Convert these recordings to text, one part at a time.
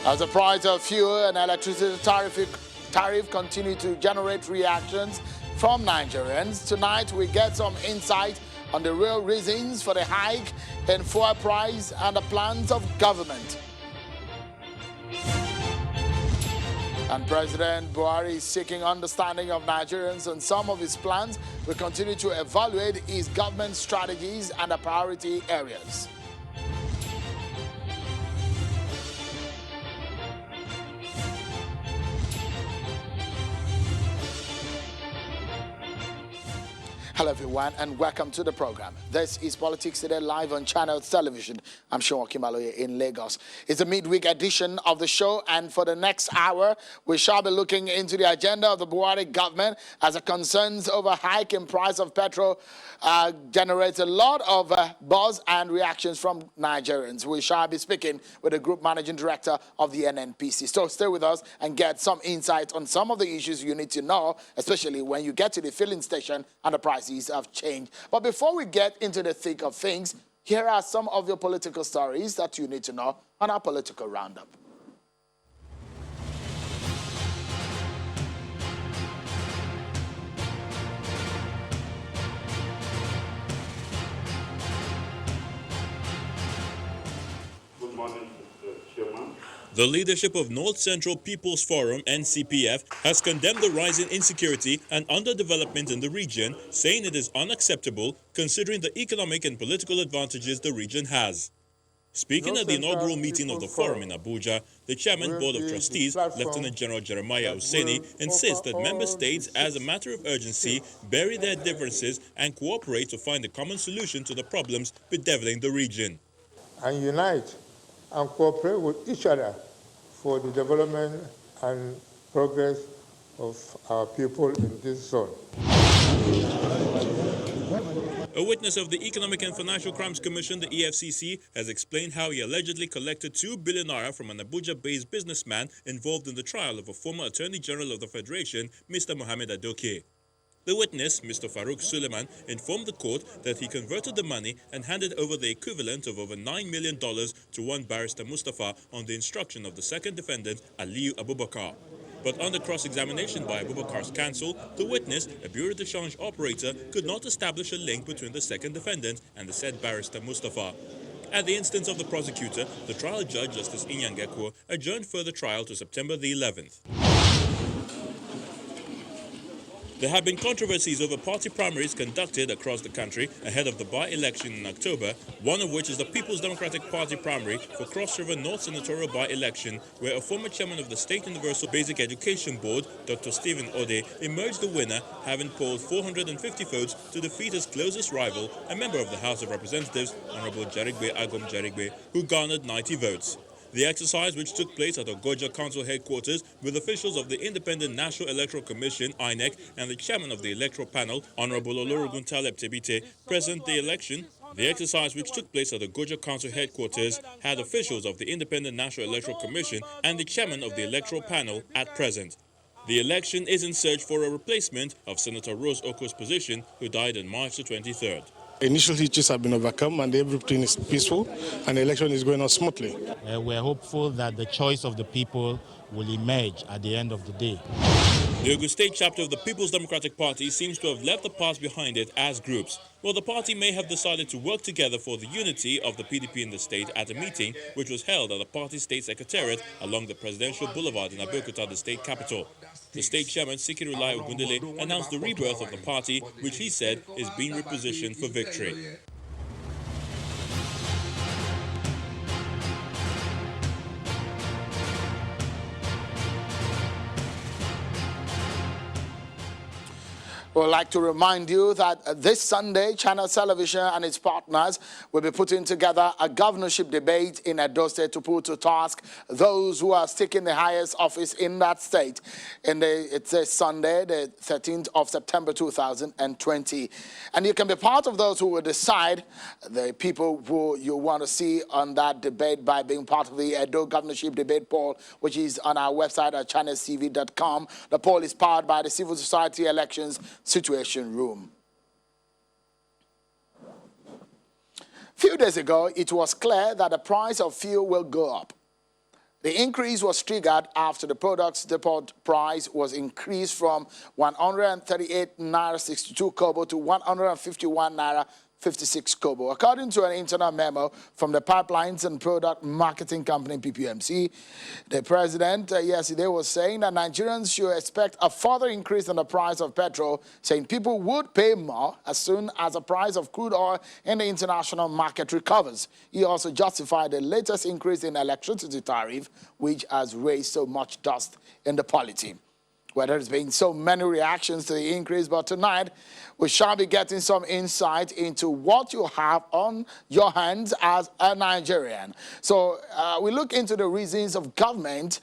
As the price of fuel and electricity tariff continue to generate reactions from Nigerians, tonight we get some insight on the real reasons for the hike in fuel price and the plans of government. And President Buhari is seeking understanding of Nigerians on some of his plans. We continue to evaluate his government strategies and the priority areas. Hello everyone and welcome to the program. This is Politics Today live on Channels Television. I'm Sean Kimaloye in Lagos. It's a midweek edition of the show, and for the next hour we shall be looking into the agenda of the Buhari government as it concerns over hike in price of petrol generates a lot of buzz and reactions from Nigerians. We shall be speaking with the Group Managing Director of the NNPC. So stay with us and get some insight on some of the issues you need to know, especially when you get to the filling station and the prices have changed. But before we get into the thick of things, here are some of your political stories that you need to know on our political roundup. Good morning, Mr. Chairman. The leadership of North Central People's Forum, NCPF, has condemned the rise in insecurity and underdevelopment in the region, saying it is unacceptable considering the economic and political advantages the region has. Speaking at the inaugural meeting of the forum in Abuja, the Chairman Board of Trustees, Lieutenant General Jeremiah Hussaini, insists that member states, as a matter of urgency, bury their differences and cooperate to find a common solution to the problems bedeviling the region. And unite and cooperate with each other for the development and progress of our people in this zone. A witness of the Economic and Financial Crimes Commission, the EFCC, has explained how he allegedly collected 2 billion naira from an Abuja-based businessman involved in the trial of a former Attorney General of the Federation, Mr. Mohammed Adoke. The witness, Mr. Farouk Suleiman, informed the court that he converted the money and handed over the equivalent of over $9 million to one barrister Mustafa on the instruction of the second defendant, Aliyu Abubakar. But under cross-examination by Abubakar's counsel, the witness, a bureau de change operator, could not establish a link between the second defendant and the said barrister Mustafa. At the instance of the prosecutor, the trial judge, Justice Inyangekwo, adjourned further trial to September the 11th. There have been controversies over party primaries conducted across the country ahead of the by-election in October, one of which is the People's Democratic Party primary for Cross River North Senatorial by-election, where a former chairman of the State Universal Basic Education Board, Dr. Stephen Ode, emerged the winner, having polled 450 votes to defeat his closest rival, a member of the House of Representatives, Honorable Jarigbe Agom Jarigbe, who garnered 90 votes. The exercise, which took place at Ogoja Council headquarters with officials of the Independent National Electoral Commission, INEC, and the chairman of the electoral panel, Honorable Olorogun Taleb Tebite, present the election. The exercise, which took place at the Ogoja Council headquarters, had officials of the Independent National Electoral Commission and the chairman of the electoral panel at present. The election is in search for a replacement of Senator Rose Oko's position, who died on March the 23rd. Initial hitches have been overcome and everything is peaceful and the election is going on smoothly. We're hopeful that the choice of the people will emerge at the end of the day. The Ogun State chapter of the People's Democratic Party seems to have left the past behind it as groups. Well, the party may have decided to work together for the unity of the PDP in the state at a meeting which was held at the party state secretariat along the Presidential Boulevard in Abeokuta, the state capital. The state chairman, Sikirulai Ogundele, announced the rebirth of the party, which he said is being repositioned for victory. We would like to remind you that this Sunday, Channel Television and its partners will be putting together a governorship debate in Edo State to put to task those who are seeking the highest office in that state. It's a Sunday, the 13th of September 2020. And you can be part of those who will decide the people who you want to see on that debate by being part of the Edo Governorship Debate Poll, which is on our website at channelstv.com. The poll is powered by the Civil Society Elections Situation Room. Few days ago, it was clear that the price of fuel will go up. The increase was triggered after the product's depot price was increased from 138 naira 62 kobo to 151 naira 56 kobo. According to an internal memo from the Pipelines and Product Marketing Company, PPMC, the president yesterday was saying that Nigerians should expect a further increase in the price of petrol, saying people would pay more as soon as the price of crude oil in the international market recovers. He also justified the latest increase in electricity tariff, which has raised so much dust in the polity. Well, there's been so many reactions to the increase, but tonight we shall be getting some insight into what you have on your hands as a Nigerian. So we look into the reasons of government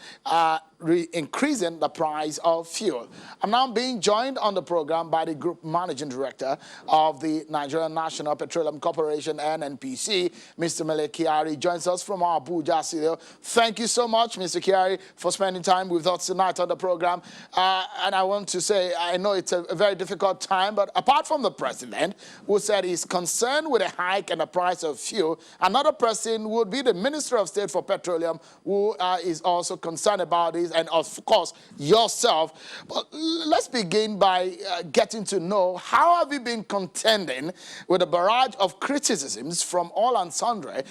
increasing the price of fuel. I'm now being joined on the program by the Group Managing Director of the Nigerian National Petroleum Corporation, NNPC, Mr. Mele Kyari, joins us from our Abuja studio. Thank you so much, Mr. Kyari, for spending time with us tonight on the program. And I want to say, I know it's a very difficult time, but apart from the president, who said he's concerned with a hike in the price of fuel, another person would be the Minister of State for Petroleum, who is also concerned about this, and of course, yourself. But let's begin by getting to know, how have you been contending with a barrage of criticisms from all and sundry,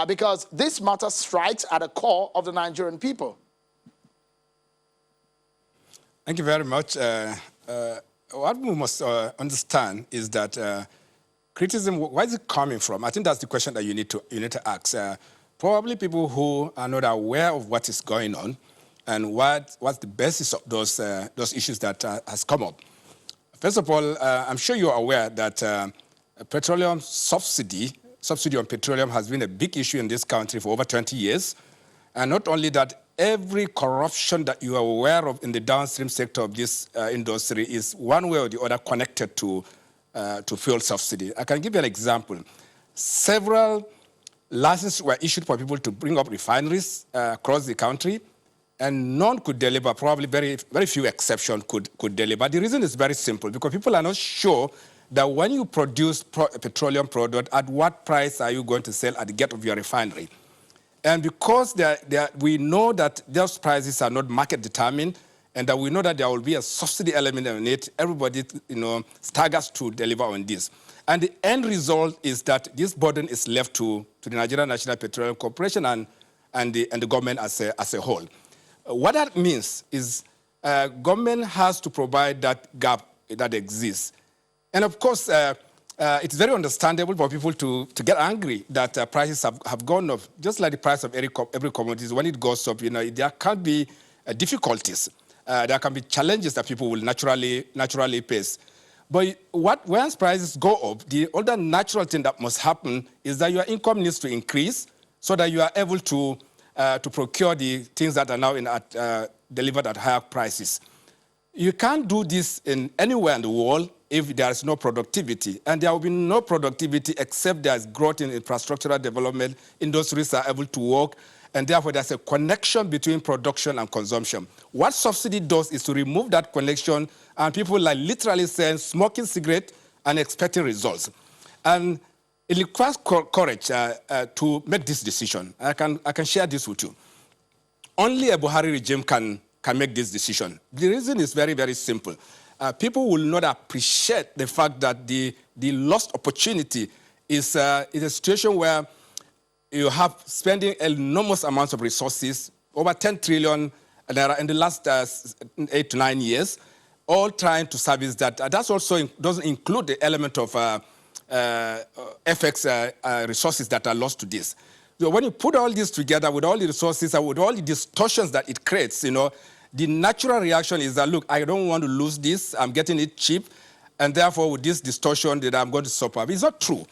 because this matter strikes at the core of the Nigerian people? Thank you very much. What we must understand is that criticism, where is it coming from? I think that's the question that you need to ask. Probably people who are not aware of what is going on and what's the basis of those issues that has come up. First of all, I'm sure you're aware that petroleum subsidy on petroleum has been a big issue in this country for over 20 years. And not only that, every corruption that you are aware of in the downstream sector of this industry is one way or the other connected to fuel subsidy. I can give you an example. Several licenses were issued for people to bring up refineries across the country, and none could deliver. Probably very, very few exceptions could deliver. The reason is very simple, because people are not sure that when you produce a petroleum product, at what price are you going to sell at the gate of your refinery? And because we know that those prices are not market determined, and that we know that there will be a subsidy element in it, everybody staggers to deliver on this. And the end result is that this burden is left to the Nigerian National Petroleum Corporation and the government as a whole. What that means is government has to provide that gap that exists. And of course, it's very understandable for people to get angry that prices have gone up. Just like the price of every commodity, when it goes up, there can be difficulties. There can be challenges that people will naturally face. But once prices go up, the other natural thing that must happen is that your income needs to increase so that you are able to procure the things that are now delivered at higher prices. You can't do this in anywhere in the world if there is no productivity. And there will be no productivity except there is growth in infrastructural development, industries are able to work, and therefore there's a connection between production and consumption. What subsidy does is to remove that connection, and people are literally saying, smoking cigarette and expecting results. And it requires courage to make this decision. I can share this with you. Only a Buhari regime can make this decision. The reason is very, very simple. People will not appreciate the fact that the lost opportunity is a situation where you have spending enormous amounts of resources, over 10 trillion naira in the last 8 to 9 years, all trying to service that. That also doesn't include the element of FX resources that are lost to this. So when you put all this together with all the resources and with all the distortions that it creates, the natural reaction is that, look, I don't want to lose this. I'm getting it cheap. And therefore, with this distortion, that I'm going to suffer. But it's not true.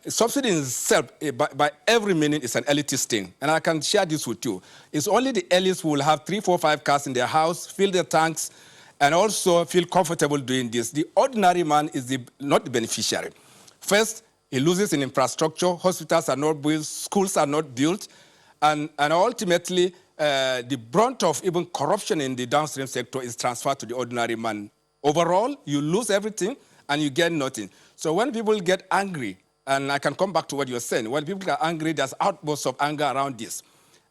Subsidy in itself, by every meaning, is an elitist thing. And I can share this with you. It's only the elites who will have 3, 4, 5 cars in their house, fill their tanks, and also feel comfortable doing this. The ordinary man is not the beneficiary. First, he loses in infrastructure. Hospitals are not built. Schools are not built. And ultimately, the brunt of even corruption in the downstream sector is transferred to the ordinary man. Overall, you lose everything and you get nothing. So when people get angry, and I can come back to what you're saying, when people get angry, there's outbursts of anger around this.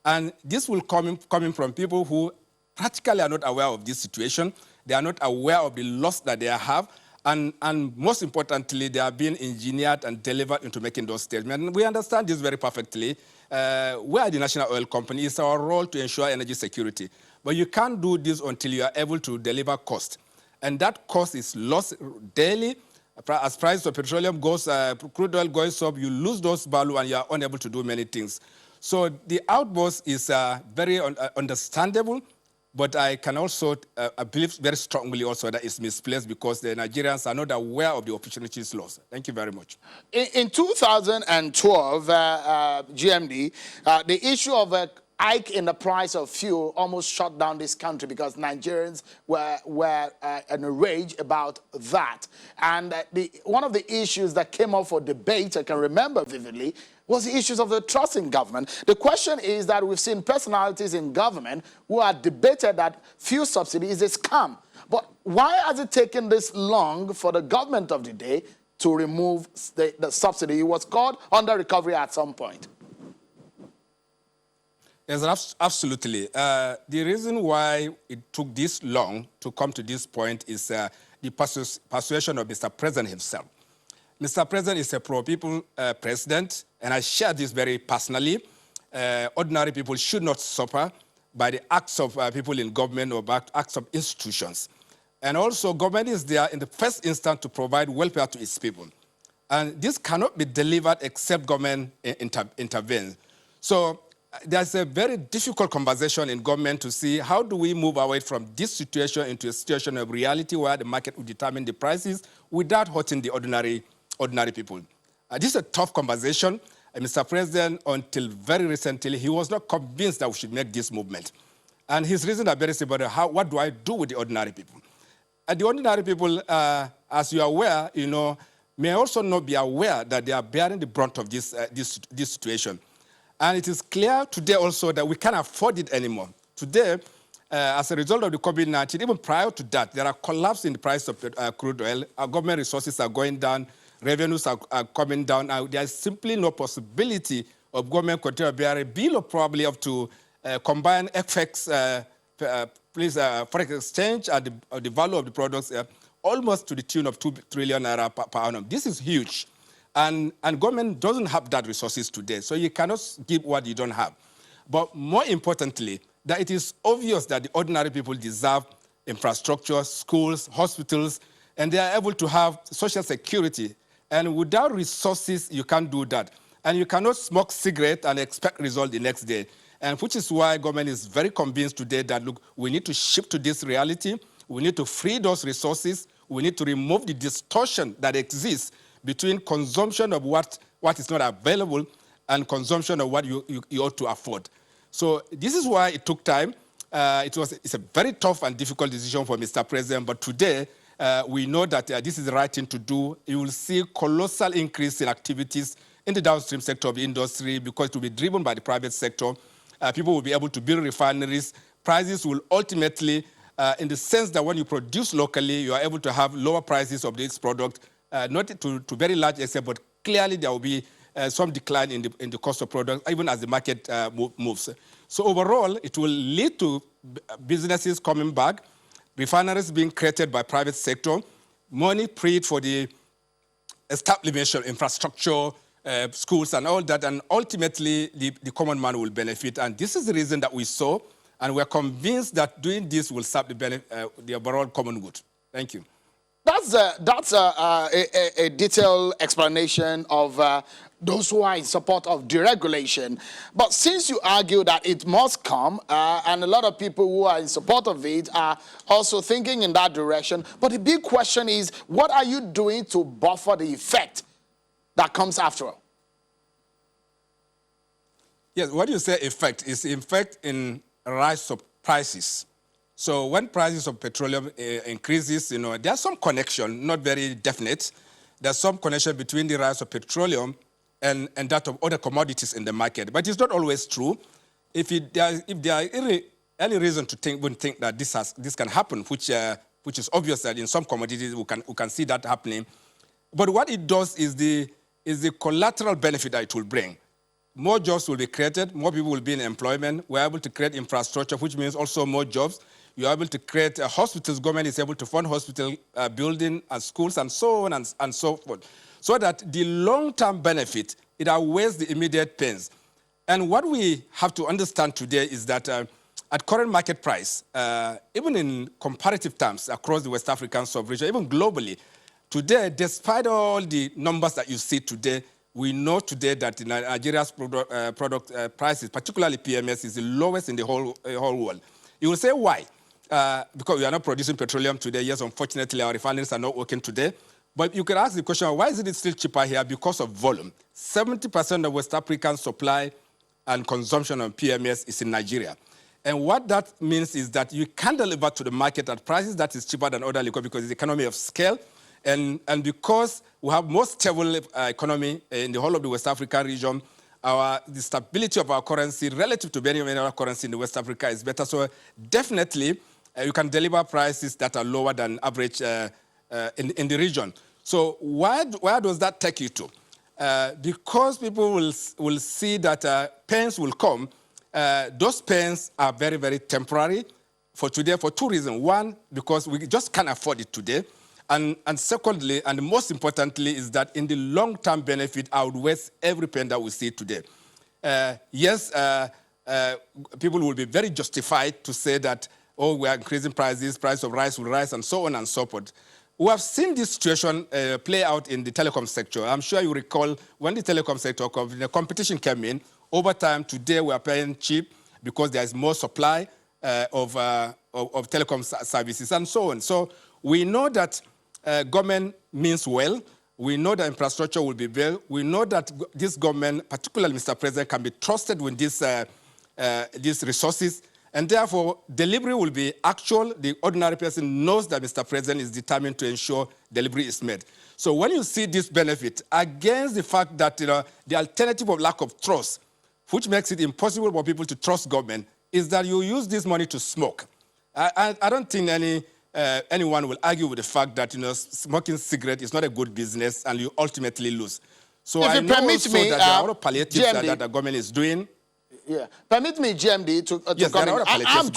And this will coming from people who practically are not aware of this situation. They are not aware of the loss that they have. And most importantly, they are being engineered and delivered into making those statements. And we understand this very perfectly. We are the national oil company. It's our role to ensure energy security. But you can't do this until you are able to deliver cost. And that cost is lost daily. As price of petroleum goes, crude oil goes up, you lose those value and you are unable to do many things. So the outburst is very understandable, but I can also I believe very strongly also that it's misplaced because the Nigerians are not aware of the opportunities lost. Thank you very much. In 2012, GMD, the issue of a hike in the price of fuel almost shut down this country because Nigerians were in a rage about that. And one of the issues that came up for debate, I can remember vividly, was the issues of the trust in government. The question is that we've seen personalities in government who are debated that fuel subsidy is a scam. But why has it taken this long for the government of the day to remove the subsidy? It was called under recovery at some point. Yes, absolutely. The reason why it took this long to come to this point is the persuasion of Mr. President himself. Mr. President is a pro-people president, and I share this very personally. Ordinary people should not suffer by the acts of people in government or by acts of institutions. And also, government is there in the first instance to provide welfare to its people. And this cannot be delivered except government intervenes. So there's a very difficult conversation in government to see how do we move away from this situation into a situation of reality where the market will determine the prices without hurting the ordinary people. This is a tough conversation. Mr. President, until very recently, he was not convinced that we should make this movement. And his reasons are very simple. What do I do with the ordinary people? And the ordinary people, as you are aware, may also not be aware that they are bearing the brunt of this situation. And it is clear today also that we can't afford it anymore. Today, as a result of the COVID-19, even prior to that, there are collapse in the price of crude oil. Our government resources are going down. Revenues are coming down. Now, there is simply no possibility of government continuing to bear a bill of probably up to combine FX, forex exchange and the value of the products almost to the tune of 2 trillion naira per annum. This is huge. And government doesn't have that resources today, so you cannot give what you don't have. But more importantly, that it is obvious that the ordinary people deserve infrastructure, schools, hospitals, and they are able to have social security. And without resources, you can't do that. And you cannot smoke cigarette and expect result the next day. And which is why government is very convinced today that, look, we need to shift to this reality. We need to free those resources. We need to remove the distortion that exists between consumption of what is not available and consumption of what you ought to afford. So this is why it took time. It's a very tough and difficult decision for Mr. President, but today we know that this is the right thing to do. You will see colossal increase in activities in the downstream sector of the industry because it will be driven by the private sector. People will be able to build refineries. Prices will ultimately, in the sense that when you produce locally, you are able to have lower prices of this product, not to very large extent, but clearly there will be some decline in the cost of products, even as the market moves. So overall, it will lead to businesses coming back, refineries being created by private sector, money freed for the establishment of infrastructure, schools and all that, and ultimately the common man will benefit. And this is the reason that we saw, and we're convinced that doing this will serve the overall common good. Thank you. That's a detailed explanation of those who are in support of deregulation. But since you argue that it must come, and a lot of people who are in support of it are also thinking in that direction, but the big question is, what are you doing to buffer the effect that comes after all? Yes, what you say effect is effect in rise of prices. So when prices of petroleum increases, there's some connection, not very definite. There's some connection between the rise of petroleum and that of other commodities in the market. But it's not always true. If there are any reason to think that this can happen, which is obvious that in some commodities we can see that happening. But what it does is the collateral benefit that it will bring. more jobs will be created, more people will be in employment. We're able to create infrastructure, which means also more jobs. You're able to create hospitals. Government is able to fund hospital building and schools and so on and so forth. So that the long-term benefit, it outweighs the immediate pains. And what we have to understand today is that at current market price, even in comparative terms across the West African sub-region, even globally, today, despite all the numbers that you see today, we know today that Nigeria's product prices, particularly PMS, is the lowest in the whole world. You will say why? Because we are not producing petroleum today. Yes, unfortunately, our refineries are not working today. But you can ask the question, why is it still cheaper here? Because of volume. 70% of West African supply and consumption of PMS is in Nigeria. And what that means is that you can deliver to the market at prices that is cheaper than other liquor because it's economy of scale. And because we have more stable economy in the whole of the West African region, the stability of our currency relative to any other currency in the West Africa is better. So definitely, you can deliver prices that are lower than average in the region. So where does that take you to? Because people will see that pains will come. Those pains are very, very temporary for today for two reasons. One, because we just can't afford it today. And secondly, and most importantly, is that in the long-term benefit outweighs every pain that we see today. Yes, people will be very justified to say that, oh, we are increasing prices, price of rice will rise, and so on and so forth. We have seen this situation play out in the telecom sector. I'm sure you recall when the telecom sector, the competition came in, over time, today we are paying cheap because there is more supply of telecom services and so on. So we know that government means well. We know that infrastructure will be built. We know that this government, particularly Mr. President, can be trusted with these resources. And therefore, delivery will be actual. The ordinary person knows that Mr. President is determined to ensure delivery is made. So when you see this benefit against the fact that the alternative of lack of trust, which makes it impossible for people to trust government, is that you use this money to smoke. I don't think anyone will argue with the fact that smoking cigarette is not a good business and you ultimately lose. So I know also that there are other palliatives that the government is doing. Yeah, permit me, GMD, to yes, come in. I'm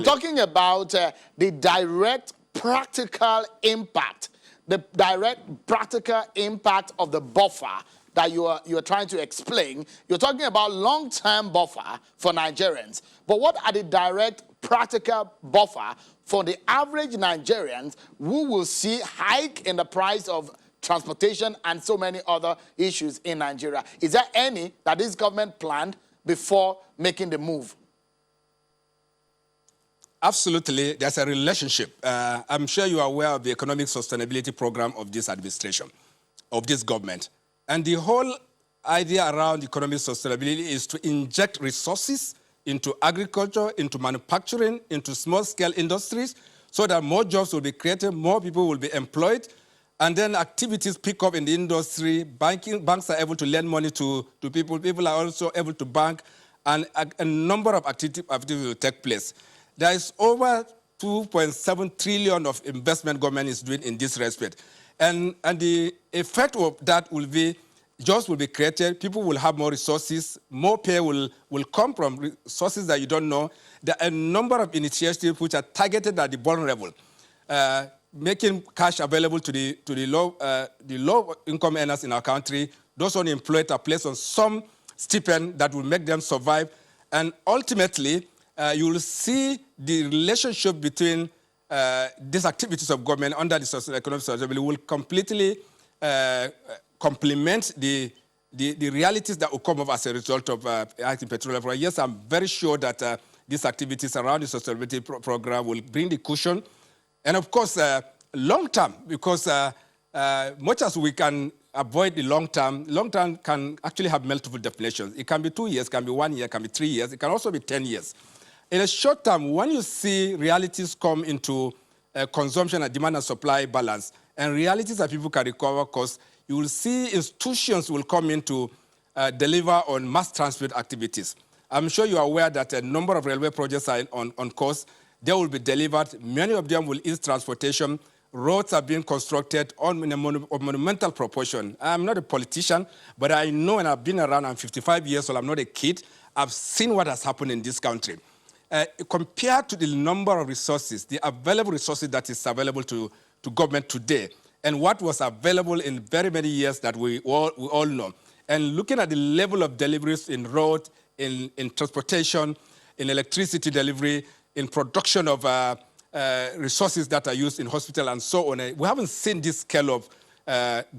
talking about the direct practical impact, the direct practical impact of the buffer that you are trying to explain. You're talking about long-term buffer for Nigerians, but what are the direct practical buffer for the average Nigerians who will see hike in the price of transportation and so many other issues in Nigeria? Is there any that this government planned before making the move? Absolutely, there's a relationship. I'm sure you are aware of the economic sustainability program of this administration, of this government. And the whole idea around economic sustainability is to inject resources into agriculture, into manufacturing, into small-scale industries, so that more jobs will be created, more people will be employed, and then activities pick up in the industry. Banks are able to lend money to people. People are also able to bank, and a number of activities will take place. There is over 2.7 trillion of investment government is doing in this respect. And the effect of that will be jobs will be created, people will have more resources, more pay will come from resources that you don't know. There are a number of initiatives which are targeted at the vulnerable, making cash available to the low income earners in our country. Those unemployed are placed on some stipend that will make them survive. And ultimately, you will see the relationship between these activities of government under the socio-economic sustainability will completely complement the realities that will come up as a result of acting petroleum. Yes, I'm very sure that these activities around the sustainability program will bring the cushion. And of course, long-term, because much as we can avoid the long-term can actually have multiple definitions. It can be 2 years, can be 1 year, can be 3 years. It can also be 10 years. In a short term, when you see realities come into consumption and demand and supply balance, and realities that people can recover costs, you will see institutions will come in to deliver on mass transport activities. I'm sure you are aware that a number of railway projects are on course. They will be delivered. Many of them will ease transportation. roads are being constructed in a monumental proportion. I'm not a politician, but I know, and I've been around, I'm 55 years old, I'm not a kid. I've seen what has happened in this country. Compared to the number of resources, the available resources that is available to government today, and what was available in very many years that we all know, and looking at the level of deliveries in road, in transportation, in electricity delivery, in production of resources that are used in hospital and so on, we haven't seen this scale of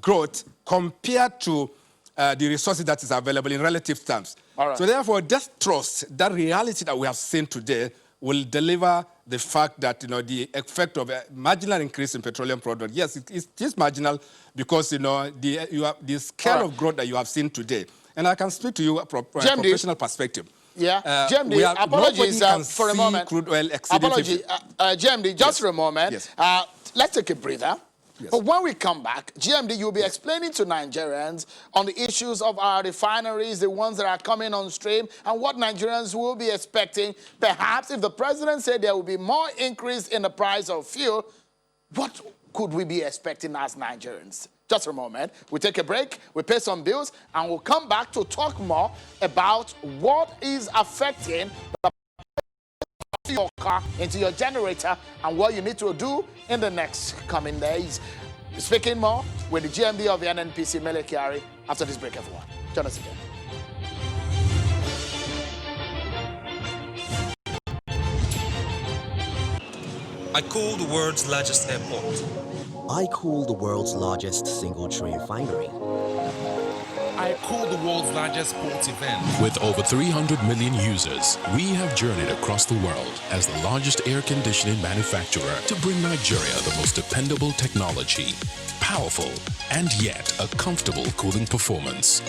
growth compared to the resources that is available in relative terms. All right. So therefore, that trust, that reality that we have seen today will deliver the fact that, the effect of a marginal increase in petroleum product, yes, it is marginal because, the scale of growth that you have seen today. And I can speak to you from a professional perspective. Yeah, GMD, apologies for a moment. Crude oil Apology, GMD, just for a moment. Yes. Let's take a breather. Yes. But when we come back, GMD, you'll be explaining to Nigerians on the issues of our refineries, the ones that are coming on stream, and what Nigerians will be expecting. Perhaps if the president said there will be more increase in the price of fuel, what could we be expecting as Nigerians? Just for a moment. We'll take a break, we'll pay some bills, and we'll come back to talk more about what is affecting the your car into your generator and what you need to do in the next coming days. Speaking more with the GMD of the NNPC, Mele Kyari, after this break, everyone. Join us again. I call the world's largest airport. I call the world's largest single-tree refinery. I call the world's largest sports event. With over 300 million users, we have journeyed across the world as the largest air conditioning manufacturer to bring Nigeria the most dependable technology, powerful, and yet a comfortable cooling performance.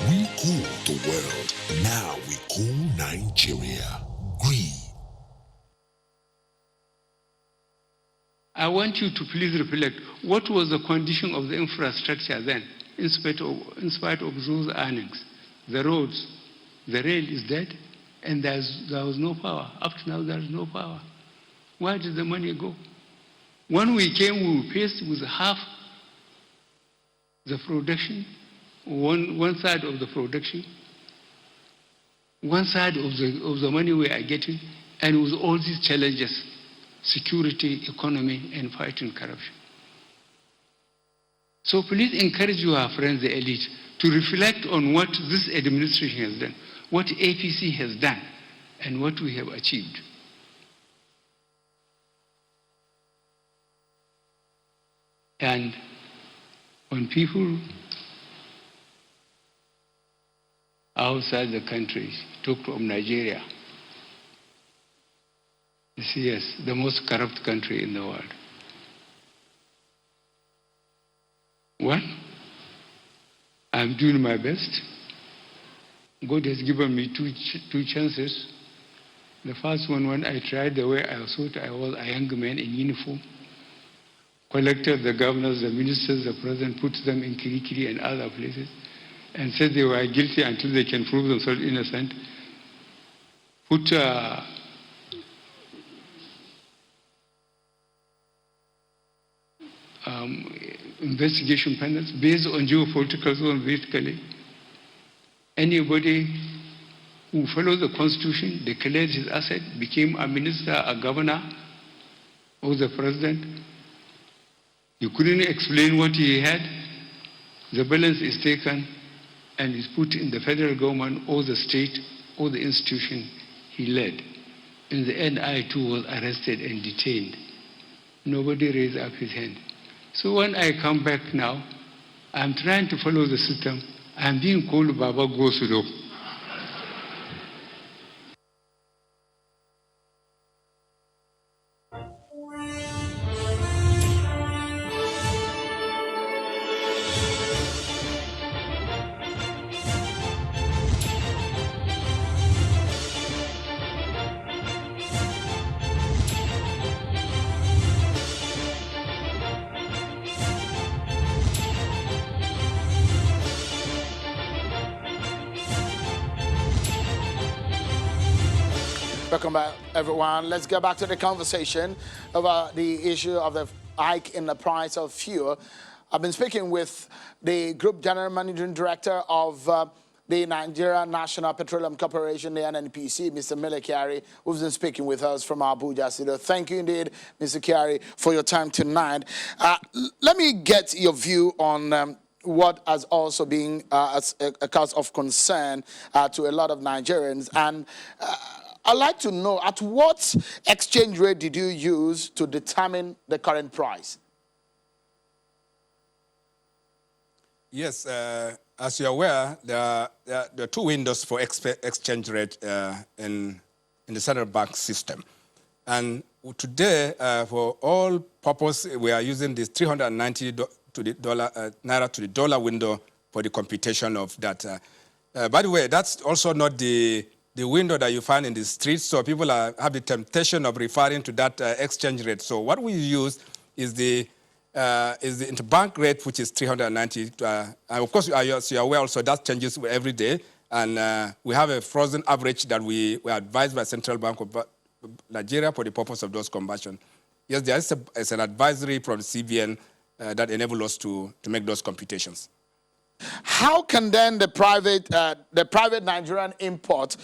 We cool the world. Now we cool Nigeria. Green. I want you to please reflect, what was the condition of the infrastructure then, in spite of those earnings? The roads, the rail is dead, and there was no power. Up to now, there is no power. Where did the money go? When we came, we were faced with half the production, one side of the production, one side of the money we are getting, and with all these challenges, security, economy, and fighting corruption. So please encourage your friends, the elite, to reflect on what this administration has done, what APC has done, and what we have achieved. And when people outside the country talk of Nigeria, you see, yes, the most corrupt country in the world. Well, I'm doing my best. God has given me two chances. The first one, when I tried the way I thought I was a young man in uniform, collected the governors, the ministers, the president, put them in Kirikiri and other places, and said they were guilty until they can prove themselves innocent. Put investigation panels based on geopolitical zone, basically. Anybody who follows the constitution, declared his asset, became a minister, a governor, or the president, you couldn't explain what he had, the balance is taken and is put in the federal government or the state or the institution he led. In the end, I too was arrested and detained. Nobody raised up his hand. So when I come back now, I'm trying to follow the system. I'm being called Baba Gosudo. Welcome back, everyone. Let's get back to the conversation about the issue of the hike in the price of fuel. I've been speaking with the Group General Managing Director of the Nigeria National Petroleum Corporation, the NNPC, Mr. Mele Kyari, who's been speaking with us from Abuja. So thank you indeed, Mr. Kyari, for your time tonight. Let me get your view on what has also been a cause of concern to a lot of Nigerians. And I'd like to know, at what exchange rate did you use to determine the current price? Yes, as you're aware, there are two windows for exchange rate in the central bank system. And today, for all purpose, we are using this 390 to the dollar, naira to the dollar window for the computation of that. By the way, that's also not the window that you find in the streets, so people have the temptation of referring to that exchange rate. So what we use is the interbank rate, which is 390. And of course, as you're aware also, that changes every day. And we have a frozen average that we were advised by Central Bank of Nigeria for the purpose of those conversion. Yes, there is an advisory from CBN that enables us to make those computations. How can then the private Nigerian import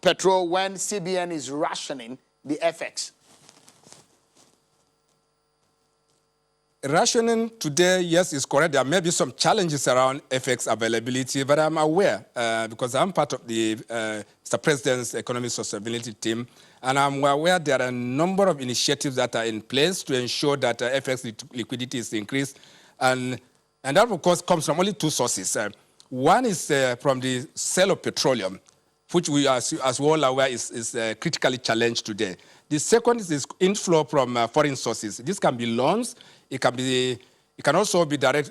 petrol when CBN is rationing the FX? Rationing today, yes, is correct. There may be some challenges around FX availability, but I'm aware because I'm part of the Mr. President's Economic Sustainability team, and I'm aware there are a number of initiatives that are in place to ensure that FX liquidity is increased. And that, of course, comes from only two sources. One is from the sale of petroleum, which we, as we all are aware, is critically challenged today. The second is this inflow from foreign sources. This can be loans. It can also be direct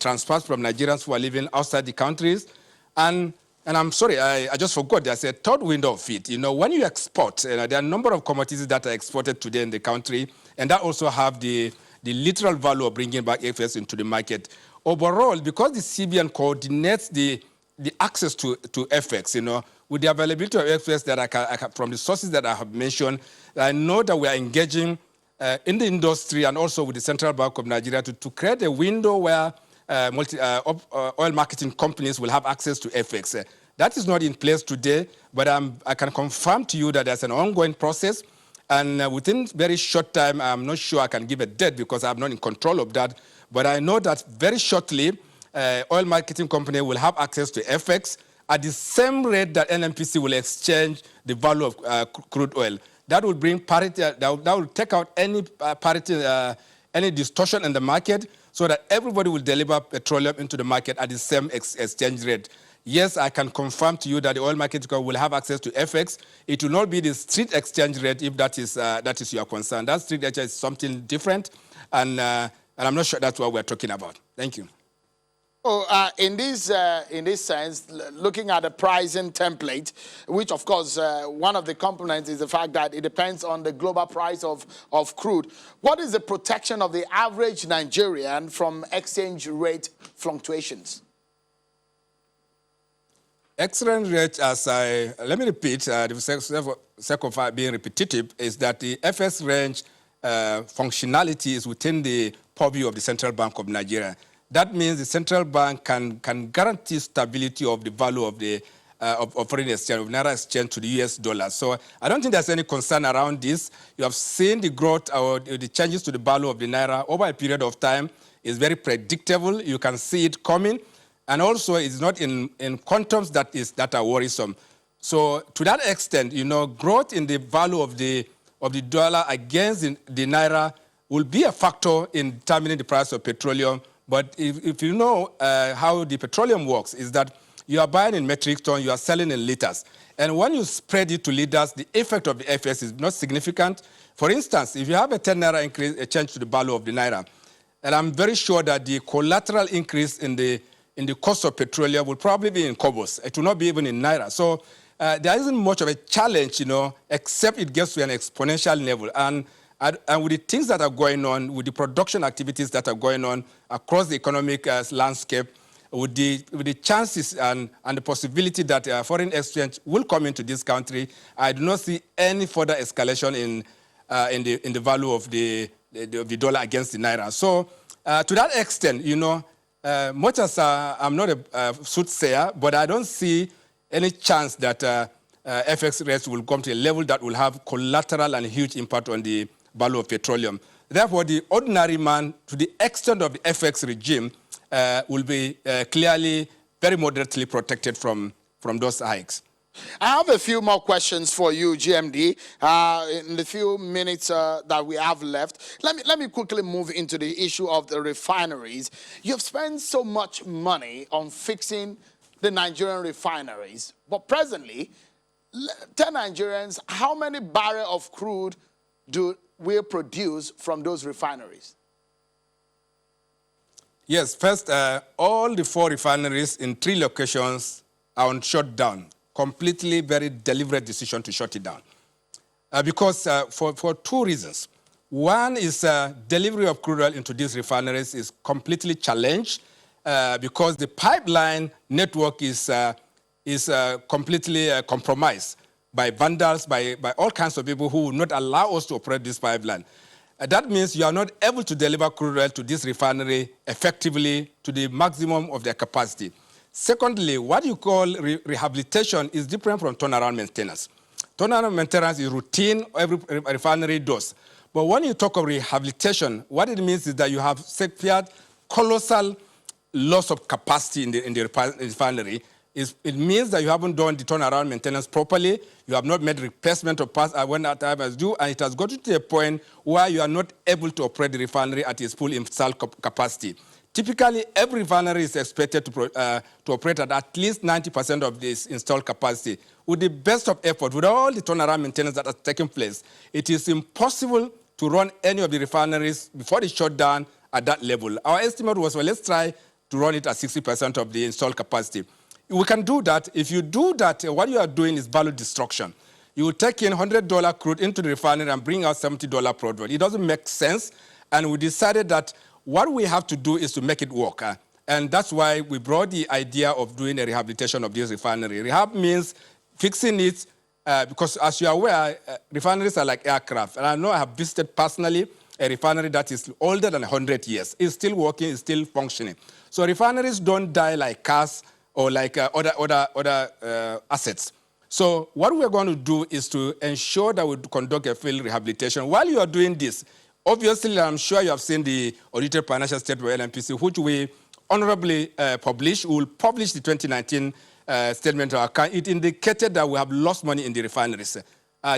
transfers from Nigerians who are living outside the countries. And I'm sorry, I just forgot. There's a third window of it. You know, when you export, there are a number of commodities that are exported today in the country, and that also have the literal value of bringing back FX into the market. Overall, because the CBN coordinates the access to FX, you know, with the availability of FX that I can, from the sources that I have mentioned, I know that we are engaging in the industry and also with the Central Bank of Nigeria to create a window where oil marketing companies will have access to FX. That is not in place today, but I can confirm to you that there's an ongoing process. And within very short time, I'm not sure I can give a date because I'm not in control of that. But I know that very shortly, oil marketing company will have access to FX at the same rate that NNPC will exchange the value of crude oil. That will bring parity. That will take out any parity, any distortion in the market, so that everybody will deliver petroleum into the market at the same exchange rate. Yes, I can confirm to you that the oil market will have access to FX. It will not be the street exchange rate if that is your concern. That street exchange is something different, and I'm not sure that's what we're talking about. Thank you. Oh, in this sense, looking at the pricing template, which of course one of the components is the fact that it depends on the global price of crude. What is the protection of the average Nigerian from exchange rate fluctuations? Exchange rate, let me repeat, the sake of being repetitive, is that the FX range functionality is within the purview of the Central Bank of Nigeria. That means the central bank can guarantee stability of the value of the of foreign exchange, of naira exchange to the US dollar. So I don't think there's any concern around this. You have seen the growth or the changes to the value of the naira over a period of time. It's very predictable. You can see it coming. And also, it's not in quantums that are worrisome. So to that extent, you know, growth in the value of the dollar against the naira will be a factor in determining the price of petroleum. But if you know how the petroleum works, is that you are buying in metric ton, you are selling in liters. And when you spread it to liters, the effect of the FX is not significant. For instance, if you have a 10 naira increase, a change to the value of the naira, and I'm very sure that the collateral increase in the cost of petroleum will probably be in kobos. It will not be even in naira. So there isn't much of a challenge, you know, except it gets to an exponential level. And with the things that are going on, with the production activities that are going on across the economic landscape, with the chances and the possibility that foreign exchange will come into this country, I do not see any further escalation in the value of the dollar against the naira. So to that extent, you know, much as I'm not a soothsayer, but I don't see any chance that FX rates will come to a level that will have collateral and huge impact on the value of petroleum. Therefore, the ordinary man, to the extent of the FX regime, will be clearly very moderately protected from those hikes. I have a few more questions for you, GMD. In the few minutes that we have left, let me quickly move into the issue of the refineries. You've spent so much money on fixing the Nigerian refineries, but presently, tell Nigerians, how many barrels of crude do we produce from those refineries? Yes, first, all the 4 refineries in 3 locations are on shutdown. Completely very deliberate decision to shut it down. Because for 2 reasons. One is delivery of crude oil into these refineries is completely challenged because the pipeline network is completely compromised by vandals, by all kinds of people who will not allow us to operate this pipeline. That means you are not able to deliver crude oil to this refinery effectively to the maximum of their capacity. Secondly, what you call rehabilitation is different from turnaround maintenance. Turnaround maintenance is routine, every refinery does. But when you talk of rehabilitation, what it means is that you have secured colossal loss of capacity in the refinery. It means that you haven't done the turnaround maintenance properly, you have not made replacement of parts when that time is due, and it has gotten to a point where you are not able to operate the refinery at its full installed capacity. Typically, every refinery is expected to operate at least 90% of this installed capacity. With the best of effort, with all the turnaround maintenance that has taken place, it is impossible to run any of the refineries before the shutdown at that level. Our estimate was, well, let's try to run it at 60% of the installed capacity. We can do that. If you do that, what you are doing is value destruction. You will take in $100 crude into the refinery and bring out $70 product. It doesn't make sense, and we decided that what we have to do is to make it work. And that's why we brought the idea of doing a rehabilitation of this refinery. Rehab means fixing it, because as you are aware, refineries are like aircraft. And I know I have visited personally a refinery that is older than 100 years. It's still working, it's still functioning. So refineries don't die like cars or like other assets. So what we're going to do is to ensure that we conduct a field rehabilitation. While you are doing this, obviously, I'm sure you have seen the audited financial statement of NNPC, which we honorably published. We will publish the 2019 statement of account. It indicated that we have lost money in the refineries.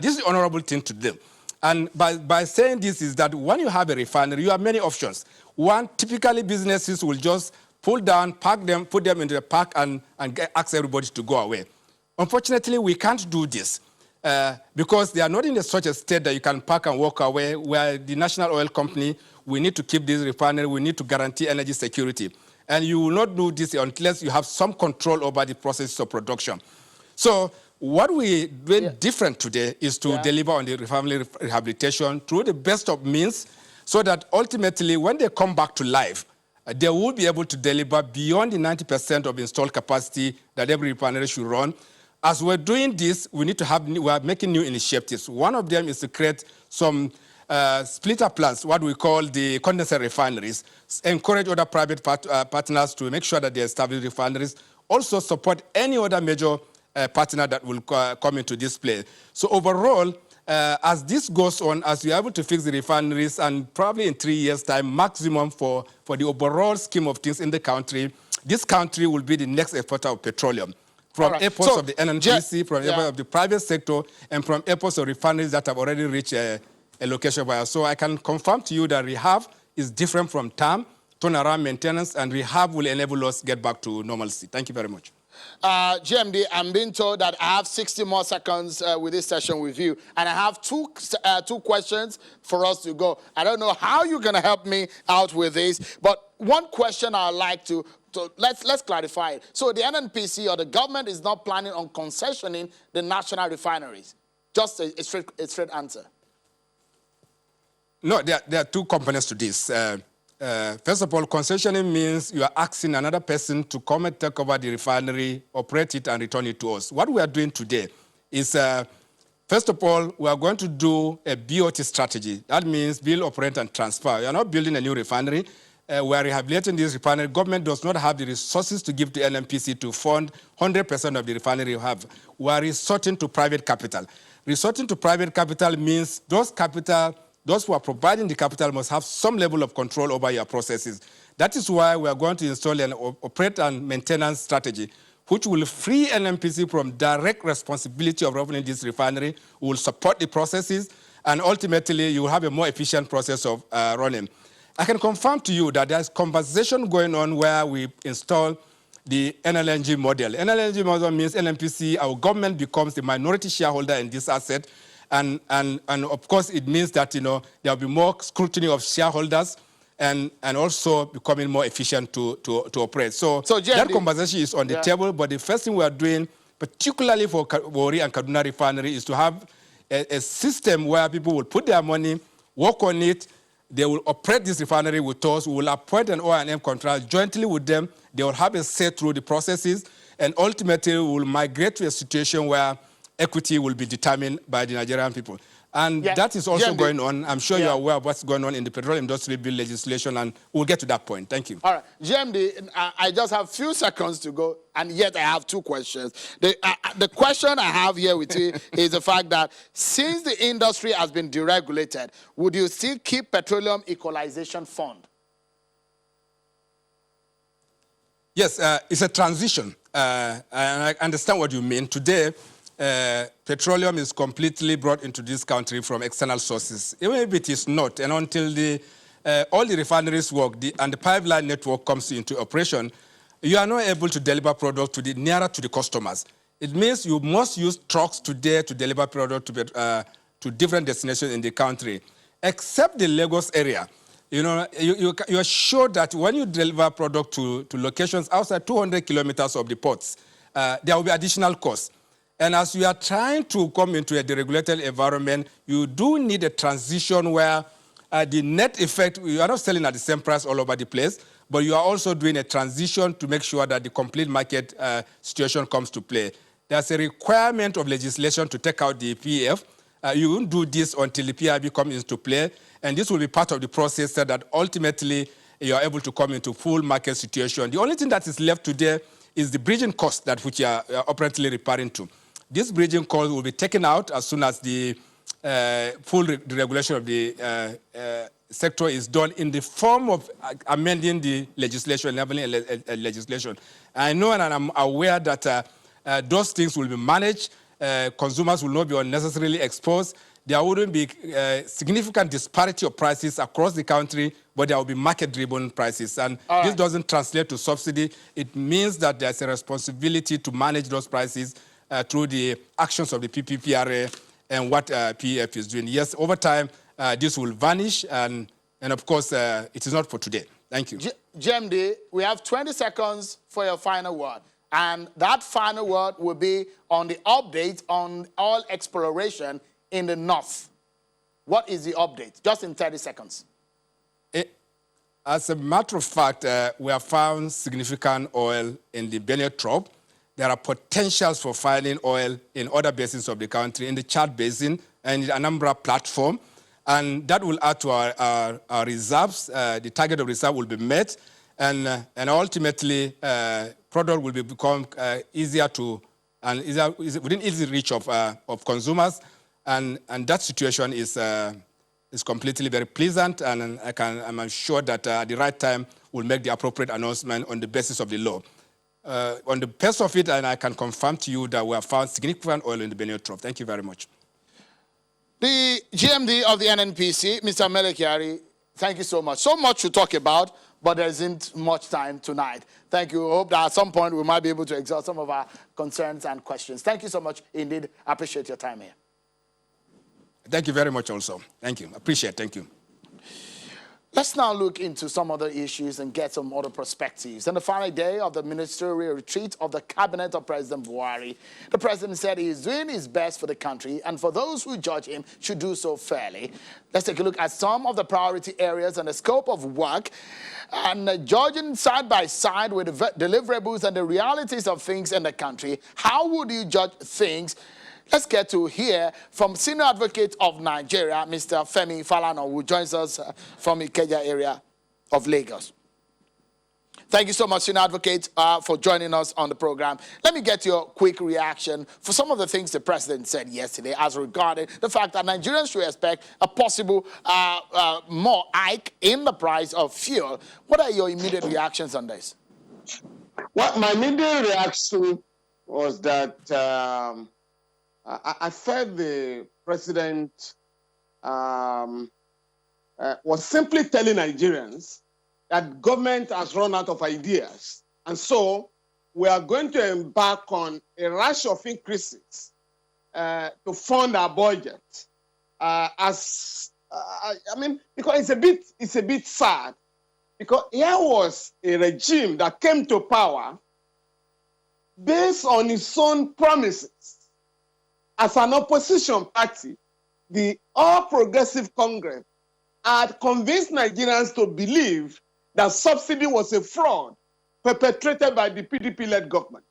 This is an honorable thing to do. And by saying this is that when you have a refinery, you have many options. One, typically businesses will just pull down, park them, put them into the park, and ask everybody to go away. Unfortunately, we can't do this. Because they are not in such a state that you can park and walk away, where the National Oil Company, we need to keep this refinery, we need to guarantee energy security. And you will not do this unless you have some control over the process of production. So what we did different today is to deliver on the refinery rehabilitation through the best of means, so that ultimately when they come back to life, they will be able to deliver beyond the 90% of installed capacity that every refinery should run. As we're doing this, we are making new initiatives. One of them is to create some splitter plants, what we call the condensate refineries, encourage other private partners to make sure that they establish refineries, also support any other major partner that will come into this play. So overall, as this goes on, as we are able to fix the refineries, and probably in 3 years' time, maximum for the overall scheme of things in the country, this country will be the next exporter of petroleum. From airports of the NNPC, from airports of the private sector, and from airports of refineries that have already reached a location buyer. So I can confirm to you that rehab is different from TAM, turnaround maintenance, and rehab will enable us to get back to normalcy. Thank you very much. GMD, I'm being told that I have 60 more seconds with this session with you, and I have two questions for us to go. I don't know how you're going to help me out with this, but one question I'd like to let's clarify it. So the NNPC or the government is not planning on concessioning the national refineries. Just a straight answer. No, there are 2 components to this. First of all, concessioning means you are asking another person to come and take over the refinery, operate it, and return it to us. What we are doing today is, first of all, we are going to do a BOT strategy. That means build, operate, and transfer. We are not building a new refinery. We are rehabilitating this refinery. Government does not have the resources to give to NNPC to fund 100% of the refinery you have. We are resorting to private capital. Resorting to private capital means those who are providing the capital must have some level of control over your processes. That is why we are going to install an operate and maintenance strategy, which will free NNPC from direct responsibility of running this refinery. We will support the processes, and ultimately you will have a more efficient process of running. I can confirm to you that there's conversation going on where we install the NLNG model. NLNG model means NNPC, our government becomes the minority shareholder in this asset. And of course, it means that, there will be more scrutiny of shareholders and also becoming more efficient to operate. So that conversation is on the table, but the first thing we are doing, particularly for Warri and Kaduna Refinery, is to have a system where people will put their money, work on it, they will operate this refinery with us, we will appoint an O&M contract jointly with them, they will have a say through the processes, and ultimately we will migrate to a situation where equity will be determined by the Nigerian people. And that is also going on. I'm sure you're aware of what's going on in the petroleum industry bill legislation, and we'll get to that point. Thank you. All right. GMD, I just have a few seconds to go, and yet I have two questions. The question I have here with you is the fact that since the industry has been deregulated, would you still keep Petroleum Equalization Fund? Yes, it's a transition. And I understand what you mean. Today, petroleum is completely brought into this country from external sources. Even if it is not, and until all the refineries work and the pipeline network comes into operation, you are not able to deliver product nearer to the customers. It means you must use trucks today to deliver product to different destinations in the country, except the Lagos area. You are sure that when you deliver product to locations outside 200 kilometers of the ports, there will be additional costs. And as you are trying to come into a deregulated environment, you do need a transition where the net effect, you are not selling at the same price all over the place, but you are also doing a transition to make sure that the complete market situation comes to play. There's a requirement of legislation to take out the PF. You won't do this until the PIB comes into play, and this will be part of the process so that ultimately you are able to come into full market situation. The only thing that is left today is the bridging cost which you are apparently referring to. This bridging cost will be taken out as soon as the full deregulation of the sector is done in the form of amending the legislation, enabling legislation. I know and I'm aware that those things will be managed. Consumers will not be unnecessarily exposed. There wouldn't be significant disparity of prices across the country, but there will be market-driven prices. And this doesn't translate to subsidy. It means that there's a responsibility to manage those prices through the actions of the PPPRA and what PEF is doing. Yes, over time, this will vanish, and of course, it is not for today. Thank you. GMD, we have 20 seconds for your final word. And that final word will be on the update on oil exploration in the north. What is the update? Just in 30 seconds. As a matter of fact, we have found significant oil in the Benue Trough. There are potentials for finding oil in other basins of the country, in the Chad Basin and the Anambra platform. And that will add to our reserves. The target of reserve will be met. And ultimately, product will become easier to, and within easy reach of consumers. And that situation is completely very pleasant. And I'm sure that at the right time, we'll make the appropriate announcement on the basis of the law. On the base of it, and I can confirm to you that we have found significant oil in the Benue Trough. Thank you very much. The GMD of the NNPC, Mr. Melekiari, thank you so much. So much to talk about, but there isn't much time tonight. Thank you. I hope that at some point we might be able to exhaust some of our concerns and questions. Thank you so much indeed. I appreciate your time here. Thank you very much also. Thank you. Appreciate it. Thank you. Let's now look into some other issues and get some other perspectives. On the final day of the ministerial retreat of the cabinet of President Buhari, the president said he is doing his best for the country, and for those who judge him should do so fairly. Let's take a look at some of the priority areas and the scope of work, and judging side by side with the deliverables and the realities of things in the country. How would you judge things? Let's get to hear from Senior Advocate of Nigeria, Mr. Femi Falana, who joins us from Ikeja area of Lagos. Thank you so much, Senior Advocate, for joining us on the program. Let me get your quick reaction for some of the things the president said yesterday as regarding the fact that Nigerians should expect a possible more hike in the price of fuel. What are your immediate reactions on this? Well, my immediate reaction was that I felt the president was simply telling Nigerians that government has run out of ideas. And so we are going to embark on a rush of increases to fund our budget. Because it's a bit sad, because here was a regime that came to power based on its own promises. As an opposition party, the All Progressive Congress had convinced Nigerians to believe that subsidy was a fraud perpetrated by the PDP-led government.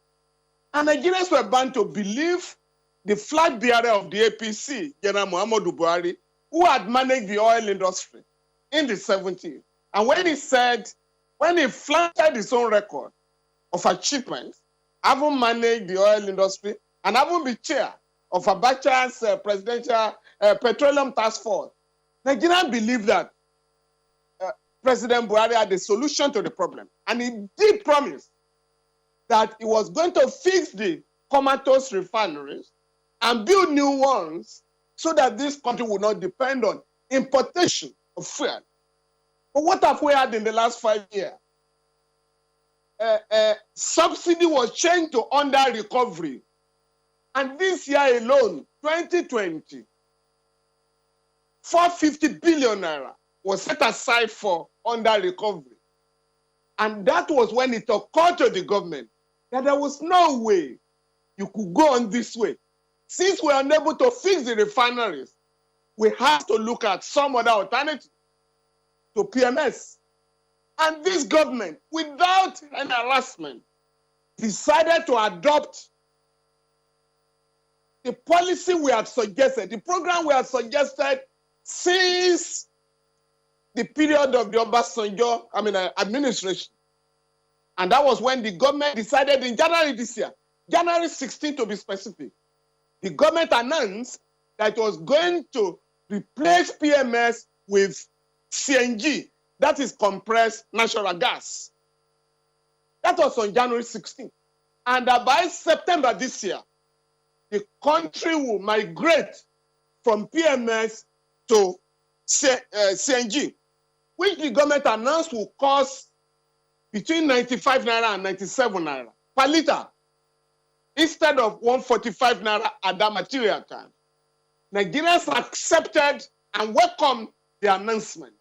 And Nigerians were bound to believe the flag bearer of the APC, General Muhammadu Buhari, who had managed the oil industry in the 70s. And when he flaunted his own record of achievements, having managed the oil industry and having been chair of Abacha's presidential petroleum task force, Nigerians believe that President Buhari had a solution to the problem. And he did promise that he was going to fix the comatose refineries and build new ones so that this country would not depend on importation of fuel. But what have we had in the last 5 years? Subsidy was changed to under recovery. And this year alone, 2020, 450 billion naira was set aside for under recovery. And that was when it occurred to the government that there was no way you could go on this way. Since we are unable to fix the refineries, we have to look at some other alternative to PMS. And this government, without any harassment, decided to adopt the policy we had suggested, the program we had suggested since the period of the Obasanjo, administration. And that was when the government decided in January this year, January 16 to be specific, the government announced that it was going to replace PMS with CNG, that is compressed natural gas. That was on January 16. And by September this year, the country will migrate from PMS to CNG, which the government announced will cost between 95 naira and 97 naira per liter, instead of 145 naira at that material time. Nigerians accepted and welcomed the announcement.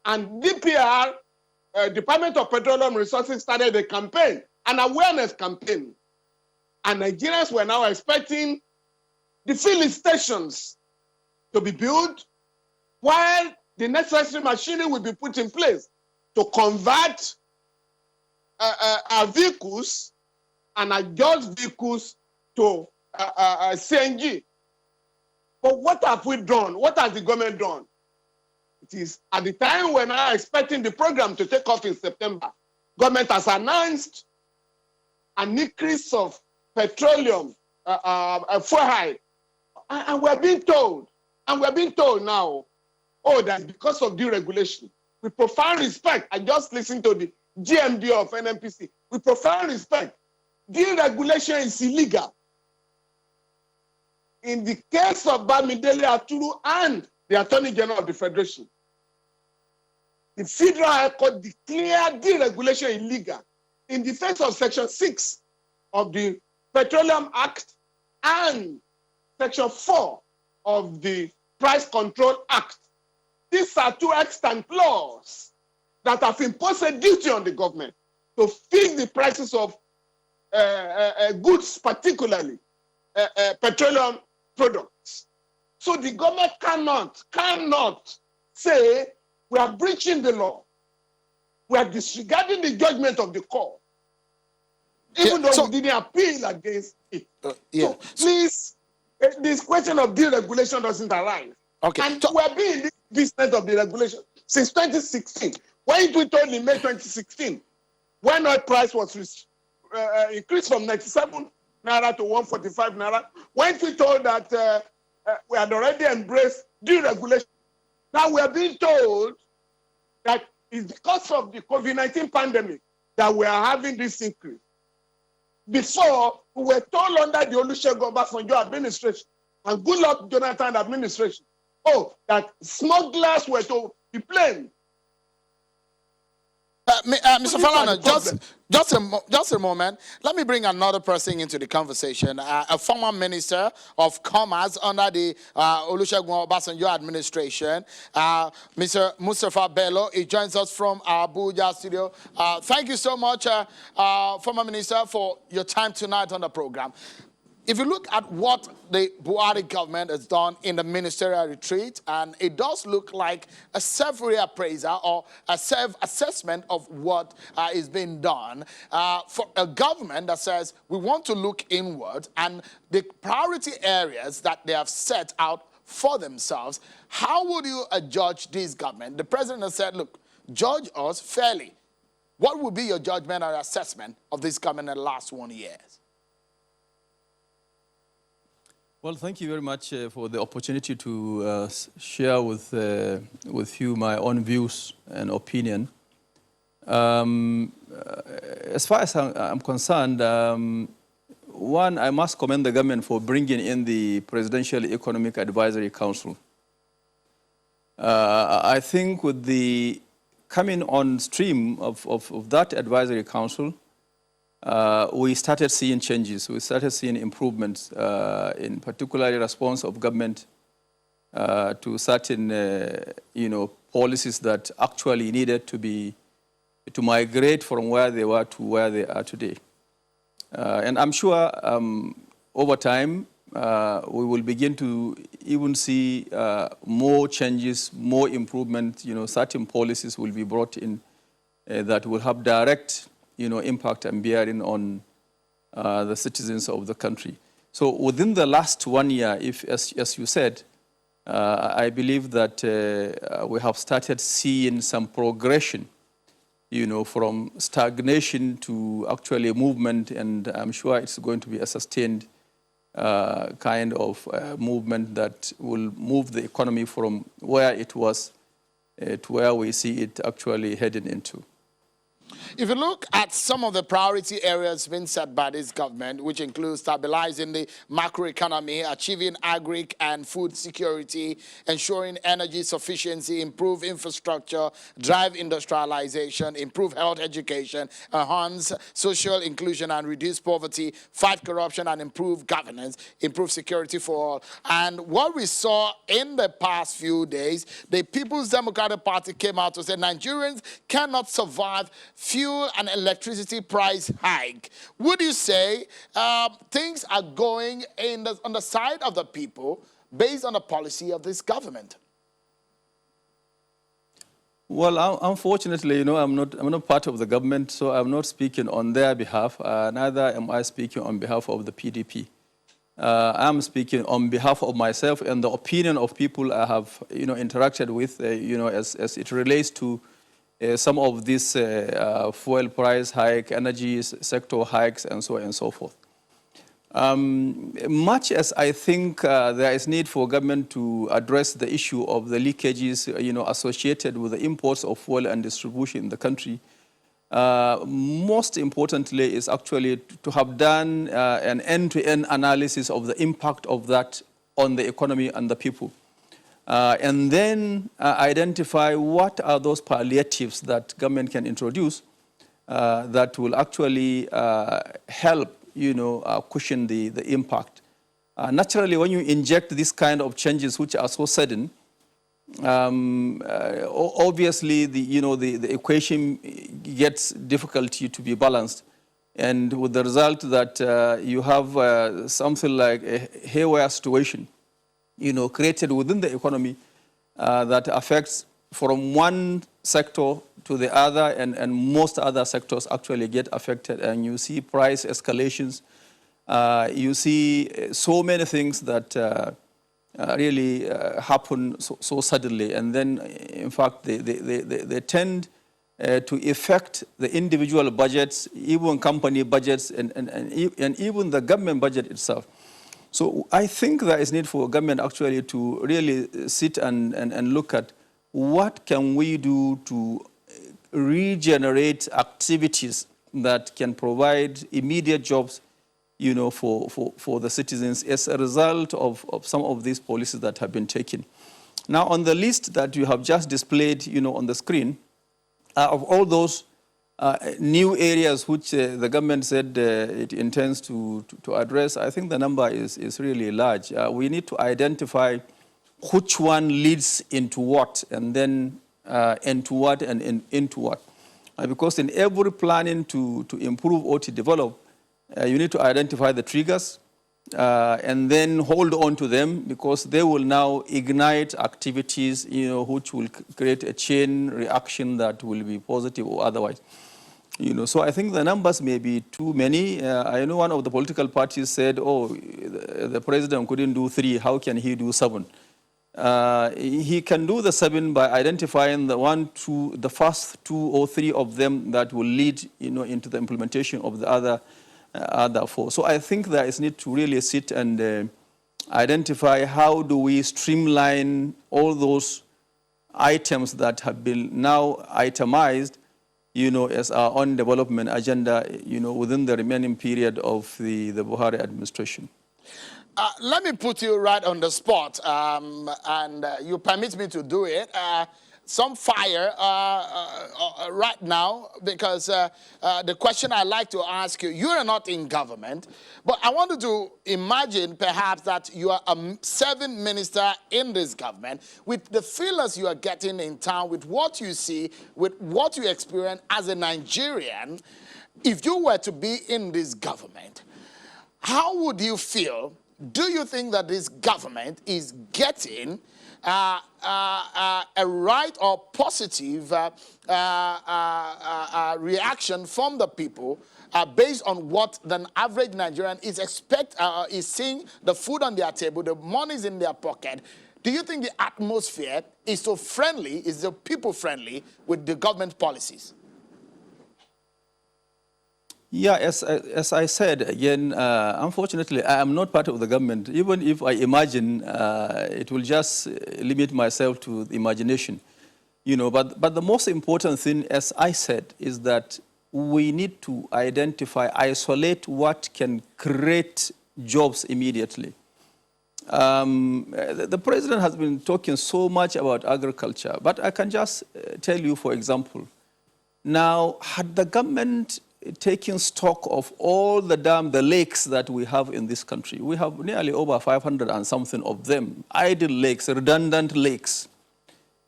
And DPR, Department of Petroleum Resources, started a campaign, an awareness campaign. And Nigerians were now expecting the filling stations to be built, while the necessary machinery will be put in place to convert our vehicles and adjust vehicles to CNG. But what have we done? What has the government done? It is at the time when I expecting the program to take off in September, government has announced an increase of petroleum fuel, and we're being told now, oh, that's because of deregulation. With profound respect, I just listened to the GMD of NNPC. With profound respect, deregulation is illegal. In the case of Bamidele Aturu and the Attorney General of the Federation, the Federal High Court declared deregulation illegal in the face of Section 6 of the Petroleum Act and Section 4 of the Price Control Act. these are two extant laws that have imposed a duty on the government to fix the prices of goods, particularly petroleum products. So the government cannot say we are breaching the law. We are disregarding the judgment of the court, even though we didn't appeal against it. So please, this question of deregulation doesn't arise. Okay. And we have been in this business of deregulation since 2016. When we told in May 2016, when oil price was increased from 97 naira to 145 naira, when we told that we had already embraced deregulation, now we are being told that it's because of the COVID-19 pandemic that we are having this increase. Before, we were told under the Olusegun Obasanjo administration and Goodluck Jonathan administration, that smugglers were to be blamed. Mr. Falana, just a moment. Let me bring another person into the conversation. A former minister of commerce under the Olusegun Obasanjo administration, Mr. Mustafa Bello. He joins us from our Abuja studio. Thank you so much, former minister, for your time tonight on the program. If you look at what the Buhari government has done in the ministerial retreat, and it does look like a self-reappraisal or a self-assessment of what is being done for a government that says we want to look inward and the priority areas that they have set out for themselves. How would you judge this government? The president has said, look, judge us fairly. What would be your judgment or assessment of this government in the last 1 year? Well, thank you very much for the opportunity to share with you my own views and opinion. As far as I'm concerned, one, I must commend the government for bringing in the Presidential Economic Advisory Council. I think with the coming on stream of that advisory council, we started seeing changes. We started seeing improvements, in particular the response of government to certain, policies that actually needed to migrate from where they were to where they are today. And I'm sure over time we will begin to even see more changes, more improvement. Certain policies will be brought in that will have direct impact and bearing on the citizens of the country. So within the last 1 year, as you said, I believe that we have started seeing some progression, from stagnation to actually movement, and I'm sure it's going to be a sustained kind of movement that will move the economy from where it was to where we see it actually heading into. If you look at some of the priority areas being set by this government, which includes stabilizing the macroeconomy, achieving agri and food security, ensuring energy sufficiency, improve infrastructure, drive industrialization, improve health education, enhance social inclusion and reduce poverty, fight corruption and improve governance, improve security for all. And what we saw in the past few days, the People's Democratic Party came out to say Nigerians cannot survive fuel and electricity price hike. Would you say things are going on the side of the people based on the policy of this government? Well, unfortunately, I'm not part of the government, so I'm not speaking on their behalf. Neither am I speaking on behalf of the PDP. I'm speaking on behalf of myself and the opinion of people I have, interacted with, as it relates to some of these fuel price hike, energy sector hikes, and so on and so forth. Much as I think there is need for government to address the issue of the leakages, associated with the imports of fuel and distribution in the country, most importantly is actually to have done an end-to-end analysis of the impact of that on the economy and the people. And then identify what are those palliatives that government can introduce that will actually help, cushion the impact. Naturally, when you inject this kind of changes which are so sudden, Obviously, the equation gets difficulty to be balanced. And with the result that you have something like a haywire situation, created within the economy that affects from one sector to the other, and most other sectors actually get affected. And you see price escalations. You see so many things that really happen so suddenly. And then, in fact, they tend to affect the individual budgets, even company budgets, and even the government budget itself. So I think there is need for government actually to really sit and look at what can we do to regenerate activities that can provide immediate jobs, for the citizens as a result of some of these policies that have been taken. Now, on the list that you have just displayed, on the screen, of all those new areas which the government said it intends to address, I think the number is really large. We need to identify which one leads into what, and then into what and into what. Because in every planning to improve or to develop, you need to identify the triggers and then hold on to them, because they will now ignite activities, which will create a chain reaction that will be positive or otherwise. So I think the numbers may be too many. I know one of the political parties said, oh, the president couldn't do 3, how can he do 7? He can do the 7 by identifying the first 2 or 3 of them that will lead, into the implementation of the other 4. So I think there is need to really sit and identify how do we streamline all those items that have been now itemized, as our own development agenda, within the remaining period of the Buhari administration. Let me put you right on the spot, and you permit me to do it. Some fire right now, because the question I like to ask you, you are not in government, but I wanted to imagine perhaps that you are a 7th minister in this government, with the feelers you are getting in town, with what you see, with what you experience as a Nigerian. If you were to be in this government, how would you feel? Do you think that this government is getting a right or positive reaction from the people based on what the average Nigerian is seeing, the food on their table, the money's in their pocket? Do you think the atmosphere is so friendly, is the people friendly with the government policies? Yeah, as I said, again, unfortunately, I am not part of the government. Even if I imagine, it will just limit myself to the imagination. But the most important thing, as I said, is that we need to isolate what can create jobs immediately. The president has been talking so much about agriculture, but I can just tell you, for example, now, had the government taking stock of all the lakes that we have in this country. We have nearly over 500 and something of them, idle lakes, redundant lakes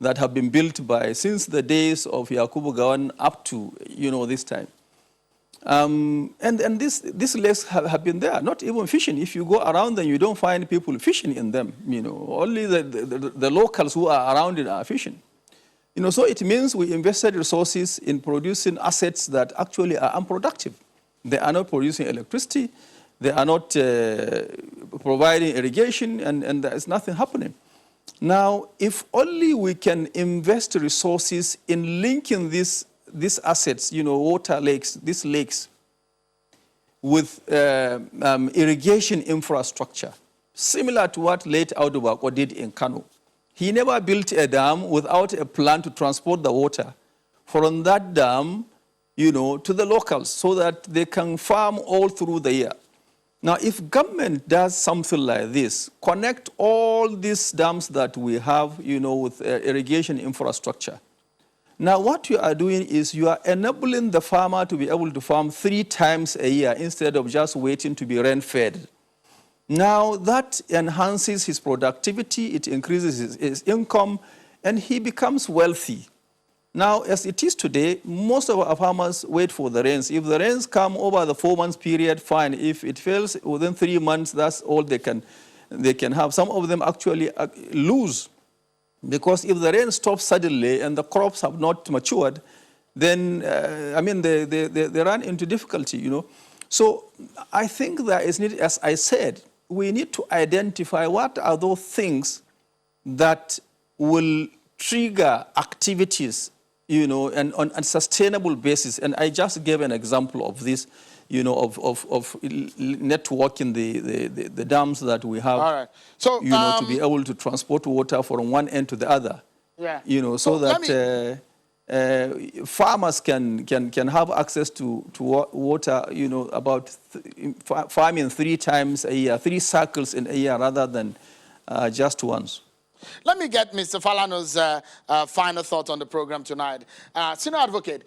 that have been built since the days of Yakubu Gawan up to, this time. And these lakes have been there, not even fishing. If you go around them, you don't find people fishing in them, only the locals who are around it are fishing. So it means we invested resources in producing assets that actually are unproductive. They are not producing electricity, they are not providing irrigation, and there is nothing happening. Now, if only we can invest resources in linking these assets, water lakes, these lakes, with irrigation infrastructure, similar to what late Audu Bako did in Kano. He never built a dam without a plan to transport the water from that dam, to the locals so that they can farm all through the year. Now, if government does something like this, connect all these dams that we have, with irrigation infrastructure. Now, what you are doing is you are enabling the farmer to be able to farm 3 times a year instead of just waiting to be rain-fed. Now, that enhances his productivity, it increases his income, and he becomes wealthy. Now, as it is today, most of our farmers wait for the rains. If the rains come over the 4 months period, fine. If it fails within 3 months, that's all they can have. Some of them actually lose, because if the rain stops suddenly and the crops have not matured, then, they run into difficulty, you know. So I think there is need, as I said, we need to identify what are those things that will trigger activities, you know, and on a sustainable basis. And I just gave an example of this, you know, of networking the dams that we have, all right. So, you know, to be able to transport water from one end to the other. Yeah. You know, so that farmers can have access to water, you know, about farming 3 times a year, 3 cycles in a year rather than just once. Let me get Mr. Falano's final thoughts on the program tonight. Senior advocate,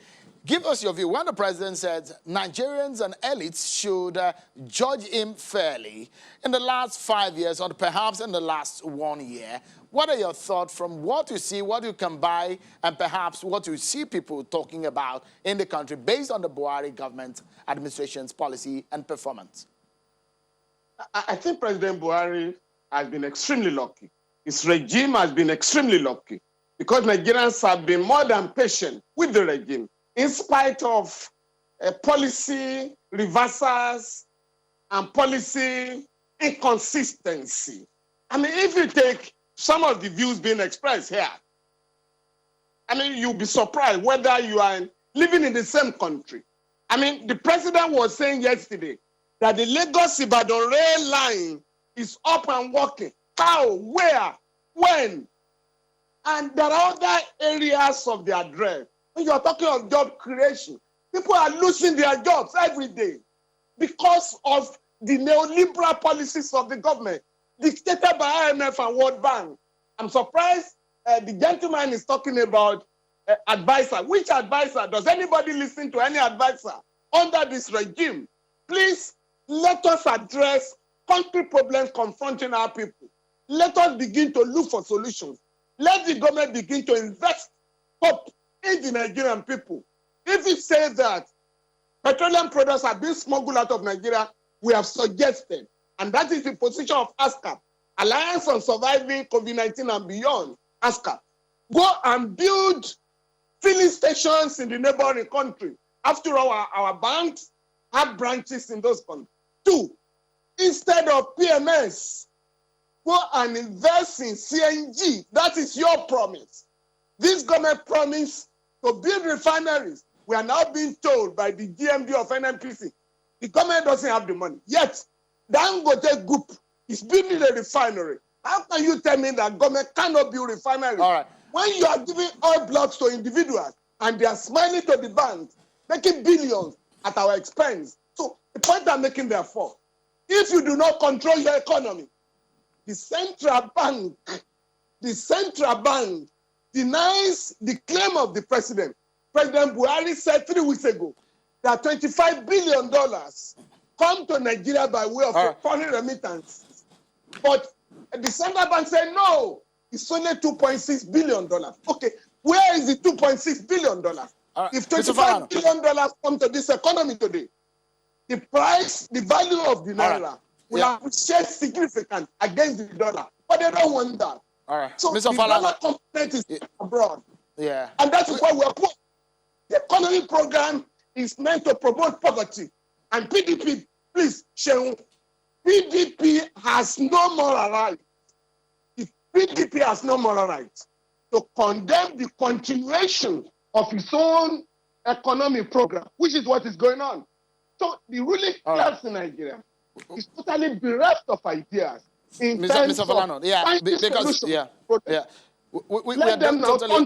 give us your view. When the president said Nigerians and elites should judge him fairly in the last 5 years or perhaps in the last 1 year, what are your thoughts from what you see, what you can buy, and perhaps what you see people talking about in the country based on the Buhari government administration's policy and performance? I think President Buhari has been extremely lucky. His regime has been extremely lucky because Nigerians have been more than patient with the regime in spite of policy reversals and policy inconsistency. I mean, if you take some of the views being expressed here, I mean, you'll be surprised whether you are living in the same country. I mean, the president was saying yesterday that the Lagos-Ibadan rail line is up and working. How? Where? When? And there are other areas of the address. When you're talking of job creation, people are losing their jobs every day because of the neoliberal policies of the government dictated by IMF and World Bank. I'm surprised the gentleman is talking about advisor. Which advisor? Does anybody listen to any advisor under this regime? Please, let us address concrete problems confronting our people. Let us begin to look for solutions. Let the government begin to invest hope in the Nigerian people. If it says that petroleum products are being smuggled out of Nigeria, we have suggested, and that is the position of ASCAP, Alliance on Surviving COVID-19 and Beyond, ASCAP. Go and build filling stations in the neighboring country. After all, our banks have branches in those countries. 2, instead of PMS, go and invest in CNG. That is your promise. This government promised to build refineries. We are now being told by the GMD of NNPC, the government doesn't have the money. Yet, Dangote Group is building a refinery. How can you tell me that government cannot build refineries? All right. When you are giving oil blocks to individuals and they are smiling to the banks, making billions at our expense. So the point I'm making therefore, if you do not control your economy, the central bank denies the claim of the president. President Buhari said 3 weeks ago that $25 billion come to Nigeria by way of foreign remittance. But the central bank said no, it's only $2.6 billion. Okay, where is the $2.6 billion? If $25 billion come to this economy today, the price, the value of the naira will appreciate significantly against the dollar. But they don't want that. All right. So Mr. the dollar component is abroad. Yeah. And that is why we are poor. The economy program is meant to promote poverty. And PDP, please, Shehu, PDP has no moral right. If PDP has no moral right to condemn the continuation of its own economic program, which is what is going on. So the ruling class in Nigeria is totally bereft of ideas. Mr. Falano, because we are totally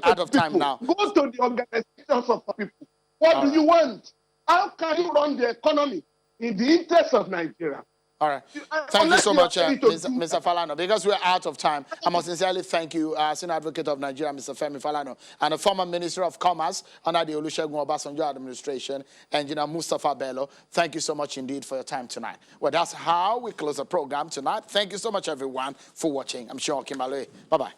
out of time now. Go to the organizations of people. What do you want? How can you run the economy in the interest of Nigeria? All right. Thank you so much, Mr. Falano. Because we're out of time, I must sincerely thank you, Senior Advocate of Nigeria, Mr. Femi Falano, and the former Minister of Commerce under the Olusegun Obasanjo administration, Engineer Mustafa Bello. Thank you so much indeed for your time tonight. Well, that's how we close the program tonight. Thank you so much, everyone, for watching. I'm sure Kimbalwe. Bye-bye.